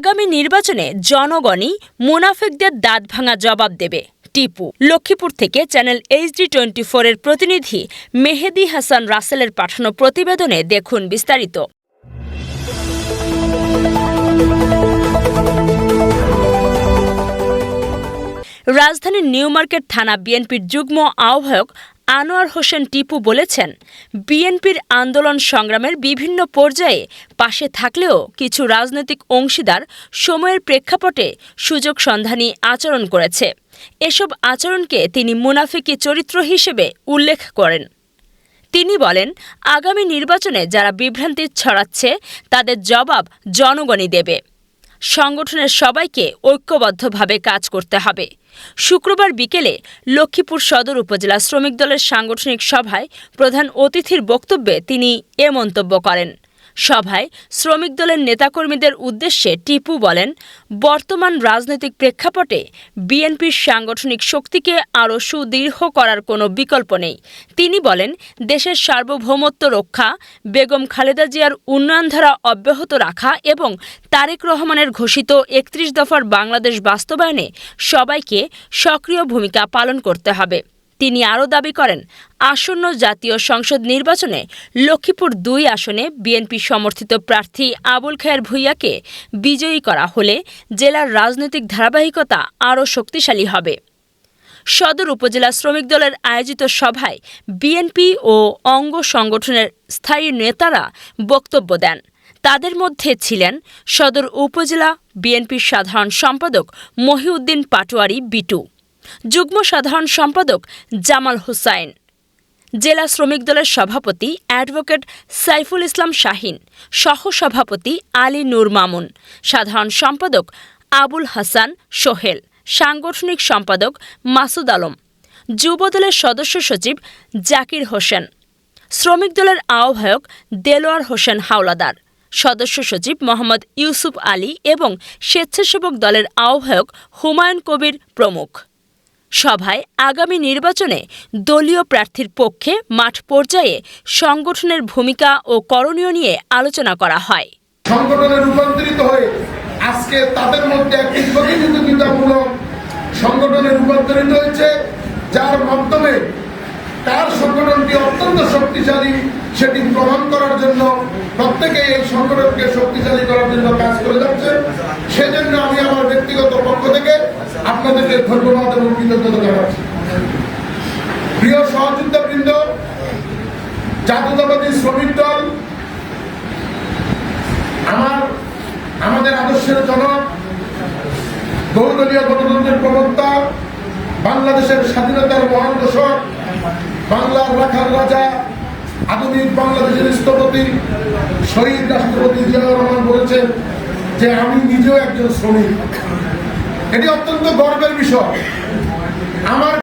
আগামী নির্বাচনে জনগণই মুনাফিকদের দাঁতভাঙা জবাব দেবে। টিপু। লক্ষ্মীপুর থেকে চ্যানেল HD24 এর প্রতিনিধি মেহেদী হাসান রাসেলের পাঠানো প্রতিবেদনে দেখুন বিস্তারিত। রাজধানীর নিউ মার্কেট থানা বিএনপির যুগ্ম আহ্বায়ক আনোয়ার হোসেন টিপু বলেছেন, বিএনপির আন্দোলন সংগ্রামের বিভিন্ন পর্যায়ে পাশে থাকলেও কিছু রাজনৈতিক অংশীদার সময়ের প্রেক্ষাপটে সুযোগ সন্ধানী আচরণ করেছে। এসব আচরণকে তিনি মুনাফিকি চরিত্র হিসেবে উল্লেখ করেন। তিনি বলেন, আগামী নির্বাচনে যারা বিভ্রান্তি ছড়াচ্ছে তাদের জবাব জনগণই দেবে। সংগঠনের সবাইকে ঐক্যবদ্ধভাবে কাজ করতে হবে। শুক্রবার বিকেলে লক্ষ্মীপুর সদর উপজেলা শ্রমিক দলের সাংগঠনিক সভায় প্রধান অতিথির বক্তব্যে তিনি এ মন্তব্য করেন। সভায় শ্রমিক দলের নেতাকর্মীদের উদ্দেশ্যে টিপু বলেন, বর্তমান রাজনৈতিক প্রেক্ষাপটে বিএনপির সাংগঠনিক শক্তিকে আরও সুদৃঢ় করার কোনো বিকল্প নেই। তিনি বলেন, দেশের সার্বভৌমত্ব রক্ষা, বেগম খালেদা জিয়ার উন্নয়নধারা অব্যাহত রাখা এবং তারেক রহমানের ঘোষিত ৩১ দফার বাংলাদেশ বাস্তবায়নে সবাইকে সক্রিয় ভূমিকা পালন করতে হবে। তিনি আরও দাবি করেন, আসন্ন জাতীয় সংসদ নির্বাচনে লক্ষ্মীপুর ২ আসনে বিএনপি সমর্থিত প্রার্থী আবুল খায়ের ভূঁইয়াকে বিজয়ী করা হলে জেলার রাজনৈতিক ধারাবাহিকতা আরও শক্তিশালী হবে। সদর উপজেলা শ্রমিক দলের আয়োজিত সভায় বিএনপি ও অঙ্গ সংগঠনের স্থায়ী নেতারা বক্তব্য দেন। তাদের মধ্যে ছিলেন সদর উপজেলা বিএনপির সাধারণ সম্পাদক মহিউদ্দিন পাটোয়ারি বিটু, যুগ্ম সাধারণ সম্পাদক জামাল হোসাইন, জেলা শ্রমিক দলের সভাপতি অ্যাডভোকেট সাইফুল ইসলাম শাহীন, সহসভাপতি আলী নূর মামুন, সাধারণ সম্পাদক আবুল হাসান সোহেল, সাংগঠনিক সম্পাদক মাসুদ আলম, যুবদলের সদস্য সচিব জাকির হোসেন, শ্রমিক দলের আহ্বায়ক দেলোয়ার হোসেন হাওলাদার, সদস্য সচিব মোহাম্মদ ইউসুফ আলী এবং স্বেচ্ছাসেবক দলের আহ্বায়ক হুমায়ুন কবির প্রমুখ। সভায় আগামী নির্বাচনে দলীয় প্রার্থীর পক্ষে মাঠ পর্যায়ে সংগঠনের ভূমিকা ও করণীয় নিয়ে আলোচনা করা হয়। সংগঠনে রূপান্তরিত হয়ে আজকে তাদের মধ্যে একটি প্রতিযোগিতামূলক সংগঠনে রূপান্তরিত হয়েছে, যার মাধ্যমে তার সংগঠনটি অত্যন্ত শক্তিশালী সেটি প্রমাণ করার জন্য প্রত্যেকে এই সংগঠনকে শক্তিশালী করার জন্য কাজ করে যাচ্ছে। সেজন্য আমি আমার ব্যক্তিগত পক্ষ থেকে আপনাদেরকে ধন্যবাদ এবং কৃতজ্ঞতা জানাচ্ছি। প্রিয় সহযোদ্ধাবৃন্দ, জাতীয়তাবাদী শ্রমিক দল আমাদের আদর্শের জনক, বহুদলীয় গণতন্ত্রের প্রবক্তা, বাংলাদেশের স্বাধীনতার মহান ঘোষক, বাংলার রাখাল রাজা, আধুনিক বাংলাদেশের স্থপতি শহীদ রাষ্ট্রপতি জিয়াউর রহমান বলেছেন যে আমি নিজেও একজন শ্রমিক। এটি অত্যন্ত গর্বের বিষয়। আমার